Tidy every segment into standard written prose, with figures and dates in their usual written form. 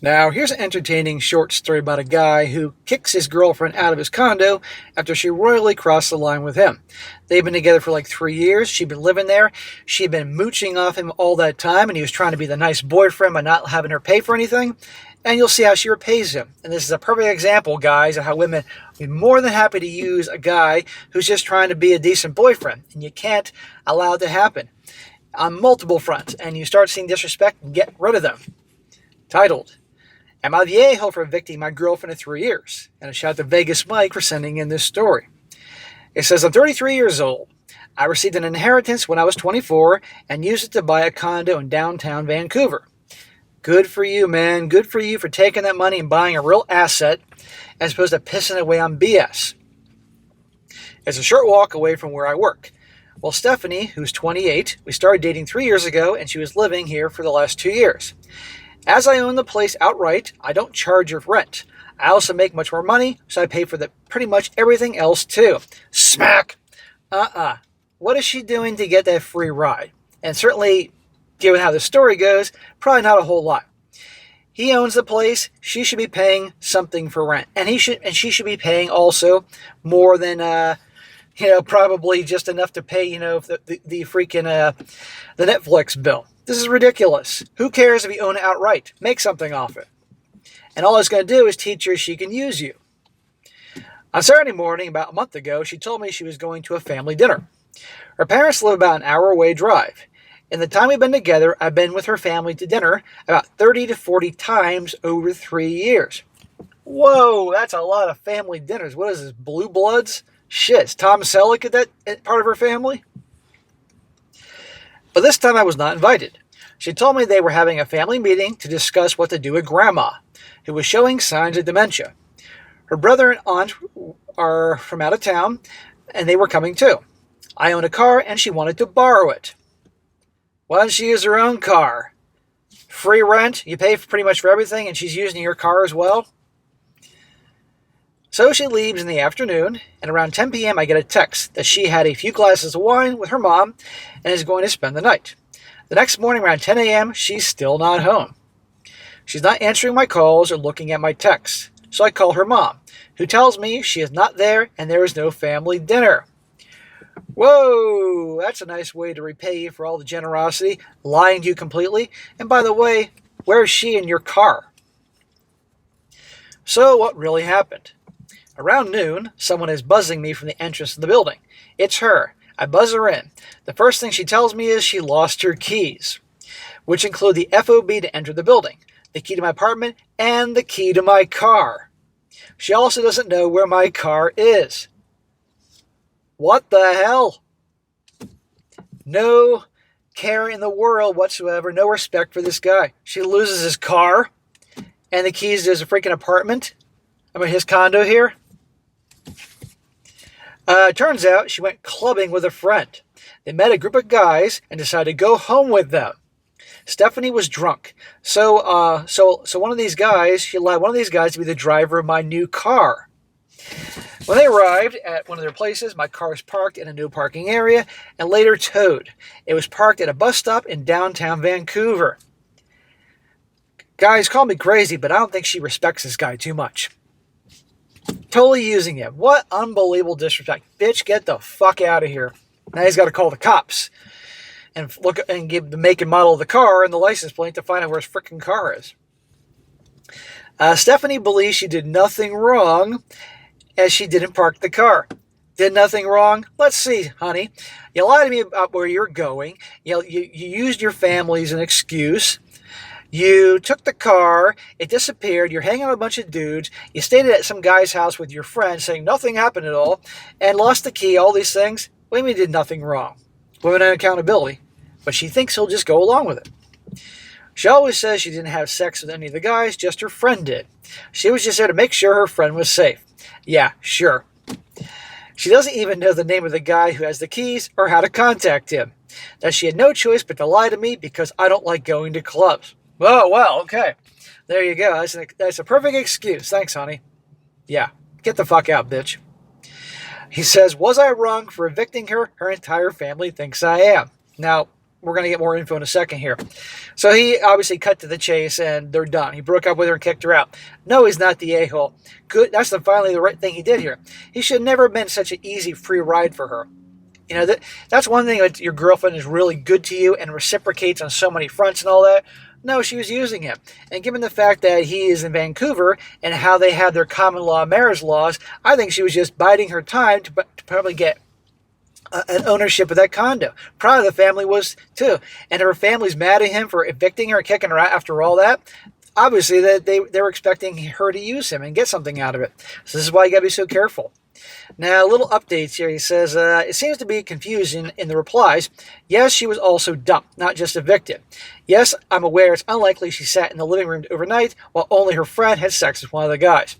Now, here's an entertaining short story about a guy who kicks his girlfriend out of his condo after she royally crossed the line with him. They've been together for like 3 years. She'd been living there. She'd been mooching off him all that time, and he was trying to be the nice boyfriend by not having her pay for anything. And you'll see how she repays him. And this is a perfect example, guys, of how women would be more than happy to use a guy who's just trying to be a decent boyfriend. And you can't allow it to happen on multiple fronts. And you start seeing disrespect and get rid of them. Titled, Am I the a-hole for evicting my girlfriend of 3 years? And a shout out to Vegas Mike for sending in this story. It says, I'm 33 years old. I received an inheritance when I was 24 and used it to buy a condo in downtown Vancouver. Good for you, man. Good for you for taking that money and buying a real asset as opposed to pissing away on BS. It's a short walk away from where I work. Well, Stephanie, who's 28, we started dating 3 years ago and she was living here for the last 2 years. As I own the place outright, I don't charge her rent. I also make much more money, so I pay for pretty much everything else too. Smack! What is she doing to get that free ride? And certainly, given how the story goes, probably not a whole lot. He owns the place. She should be paying something for rent, and she should be paying also more than probably just enough to pay the freaking the Netflix bill. This is ridiculous. Who cares if you own it outright? Make something off it. And all it's going to do is teach her she can use you. On Saturday morning, about a month ago, she told me she was going to a family dinner. Her parents live about an hour away drive. In the time we've been together, I've been with her family to dinner about 30 to 40 times over 3 years. Whoa, that's a lot of family dinners. What is this, Blue Bloods? Shit, is Tom Selleck at that part of her family? But this time I was not invited. She told me they were having a family meeting to discuss what to do with Grandma, who was showing signs of dementia. Her brother and aunt are from out of town, and they were coming too. I own a car, and she wanted to borrow it. Why doesn't she use her own car? Free rent, you pay pretty much for everything, and she's using your car as well? So she leaves in the afternoon, and around 10 p.m. I get a text that she had a few glasses of wine with her mom and is going to spend the night. The next morning around 10 a.m., she's still not home. She's not answering my calls or looking at my texts, so I call her mom, who tells me she is not there and there is no family dinner. Whoa, that's a nice way to repay you for all the generosity, lying to you completely. And by the way, where is she in your car? So what really happened? Around noon, someone is buzzing me from the entrance of the building. It's her. I buzz her in. The first thing she tells me is she lost her keys, which include the FOB to enter the building, the key to my apartment, and the key to my car. She also doesn't know where my car is. What the hell? No care in the world whatsoever, no respect for this guy. She loses his car and the keys to his freaking apartment. His condo here. Turns out she went clubbing with a friend. They met a group of guys and decided to go home with them. Stephanie was drunk. So one of these guys, she allowed one of these guys to be the driver of my new car. When they arrived at one of their places, my car was parked in a no parking area and later towed. It was parked at a bus stop in downtown Vancouver. Guys, call me crazy, but I don't think she respects this guy too much. Totally using him. What unbelievable disrespect. Bitch, get the fuck out of here. Now he's got to call the cops and look and give the make and model of the car and the license plate to find out where his freaking car is. Stephanie believes she did nothing wrong as she didn't park the car. Did nothing wrong? Let's see, honey. You lied to me about where you're going. You used your family as an excuse. You took the car, it disappeared, you're hanging out with a bunch of dudes, you stayed at some guy's house with your friend saying nothing happened at all, and lost the key, all these things. What do you mean did nothing wrong? Women and accountability. But she thinks he'll just go along with it. She always says she didn't have sex with any of the guys, just her friend did. She was just there to make sure her friend was safe. Yeah, sure. She doesn't even know the name of the guy who has the keys or how to contact him. That she had no choice but to lie to me because I don't like going to clubs. Oh, well, okay. There you go. That's a perfect excuse. Thanks, honey. Yeah, get the fuck out, bitch. He says, was I wrong for evicting her? Her entire family thinks I am. Now, we're going to get more info in a second here. So he obviously cut to the chase, and they're done. He broke up with her and kicked her out. No, he's not the a-hole. Good. That's finally the right thing he did here. He should never have been such an easy, free ride for her. You know, that's one thing, that your girlfriend is really good to you and reciprocates on so many fronts and all that. No, she was using him. And given the fact that he is in Vancouver and how they have their common law marriage laws, I think she was just biding her time to probably get an ownership of that condo. Probably the family was too. And her family's mad at him for evicting her and kicking her out after all that. Obviously, they were expecting her to use him and get something out of it. So this is why you got to be so careful. Now, little updates here. He says, it seems to be confusion in the replies. Yes, she was also dumped, not just evicted. Yes, I'm aware it's unlikely she sat in the living room overnight while only her friend had sex with one of the guys.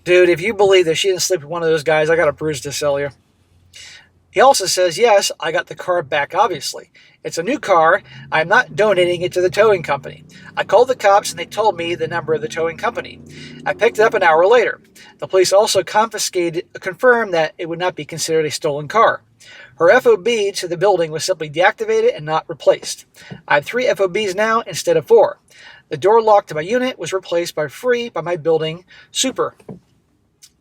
Dude, if you believe that she didn't sleep with one of those guys, I got a bruise to sell you. He also says, yes, I got the car back, obviously. It's a new car. I'm not donating it to the towing company. I called the cops and they told me the number of the towing company. I picked it up an hour later. The police also confirmed that it would not be considered a stolen car. Her FOB to the building was simply deactivated and not replaced. I have 3 FOBs now instead of 4. The door lock to my unit was replaced by my building super.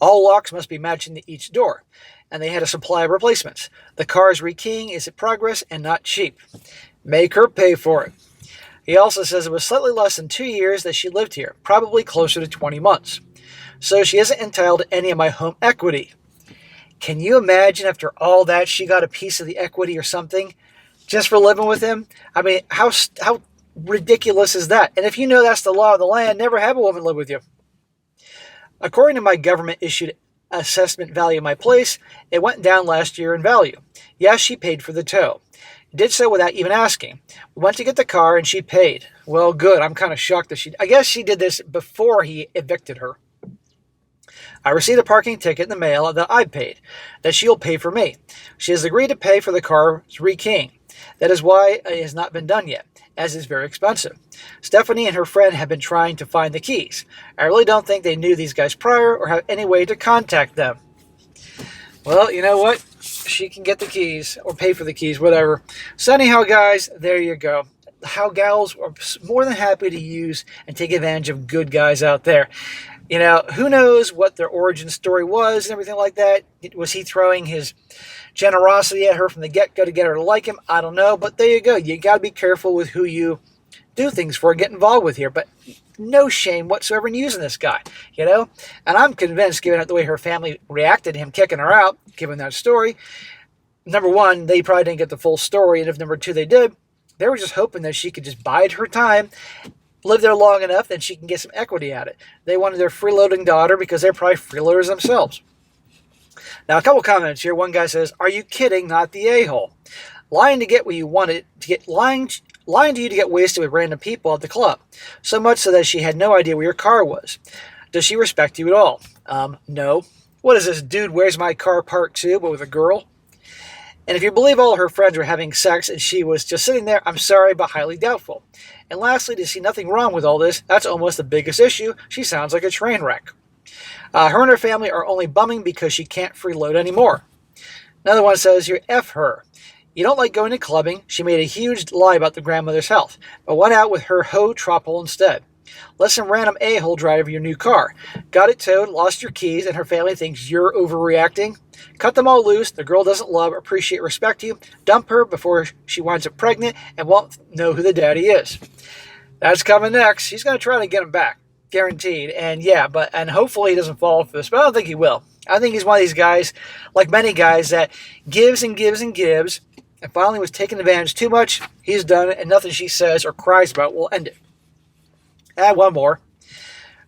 All locks must be matching to each door, and they had a supply of replacements. The car's rekeying is in progress and not cheap. Make her pay for it. He also says it was slightly less than 2 years that she lived here, probably closer to 20 months. So she isn't entitled to any of my home equity. Can you imagine after all that she got a piece of the equity or something just for living with him? I mean, how ridiculous is that? And if you know that's the law of the land, never have a woman live with you. According to my government-issued assessment value of my place, it went down last year in value. Yes, she paid for the tow. Did so without even asking. We went to get the car and she paid. Well, good. I'm kind of shocked that I guess she did this before he evicted her. I received a parking ticket in the mail that I paid, that she'll pay for me. She has agreed to pay for the car's rekeying. That is why it has not been done yet, as it's very expensive. Stephanie and her friend have been trying to find the keys. I really don't think they knew these guys prior or have any way to contact them. Well, you know what? She can get the keys or pay for the keys, whatever. So anyhow, guys, there you go. How gals are more than happy to use and take advantage of good guys out there. You know, who knows what their origin story was and everything like that. Was he throwing his generosity at her from the get-go to get her to like him? I don't know, but there you go. You got to be careful with who you do things for, get involved with here. But no shame whatsoever in using this guy, you know? And I'm convinced, given the way her family reacted to him kicking her out, given that story, number one, they probably didn't get the full story. And if number two, they did, they were just hoping that she could just bide her time, live there long enough, then she can get some equity at it. They wanted their freeloading daughter because they're probably freeloaders themselves. Now, a couple comments here. One guy says, "Are you kidding? Not the a-hole. Lying to get what you wanted, lying to you to get wasted with random people at the club. So much so that she had no idea where your car was. Does she respect you at all?" No. What is this, dude, where's my car part 2, but with a girl? And if you believe all her friends were having sex and she was just sitting there, I'm sorry, but highly doubtful. And lastly, to see nothing wrong with all this, that's almost the biggest issue. She sounds like a train wreck. Her and her family are only bumming because she can't freeload anymore. Another one says here, F her. You don't like going to clubbing. She made a huge lie about the grandmother's health, but went out with her hoe tropical instead. Let some random a-hole drive your new car. Got it towed, lost your keys, and her family thinks you're overreacting. Cut them all loose. The girl doesn't love, appreciate, respect you. Dump her before she winds up pregnant and won't know who the daddy is. That's coming next. She's going to try to get him back. Guaranteed. And yeah, and hopefully he doesn't fall for this, but I don't think he will. I think he's one of these guys, like many guys, that gives and gives and gives, and finally was taken advantage too much. He's done it, and nothing she says or cries about will end it. Add one more.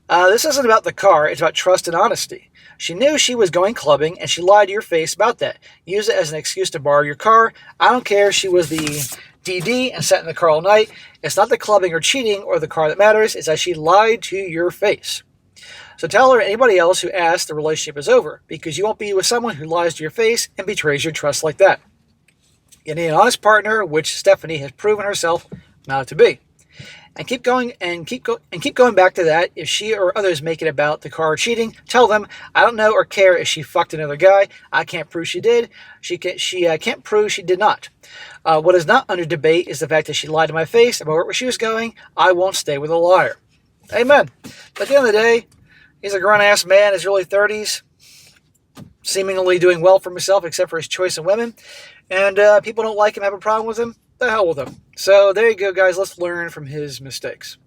This isn't about the car. It's about trust and honesty. She knew she was going clubbing, and she lied to your face about that. Use it as an excuse to borrow your car. I don't care if she was the DD and sat in the car all night. It's not the clubbing or cheating or the car that matters. It's that she lied to your face. So tell her, anybody else who asks, the relationship is over, because you won't be with someone who lies to your face and betrays your trust like that. You need an honest partner, which Stephanie has proven herself not to be. And keep going and keep going back to that. If she or others make it about the car cheating, tell them, I don't know or care if she fucked another guy. I can't prove she did. She can't prove she did not. What is not under debate is the fact that she lied to my face about where she was going. I won't stay with a liar. Amen. But at the end of the day, he's a grown-ass man in his early 30s, seemingly doing well for himself except for his choice of women. And people don't like him, have a problem with him. The hell with him. So there you go, guys. Let's learn from his mistakes.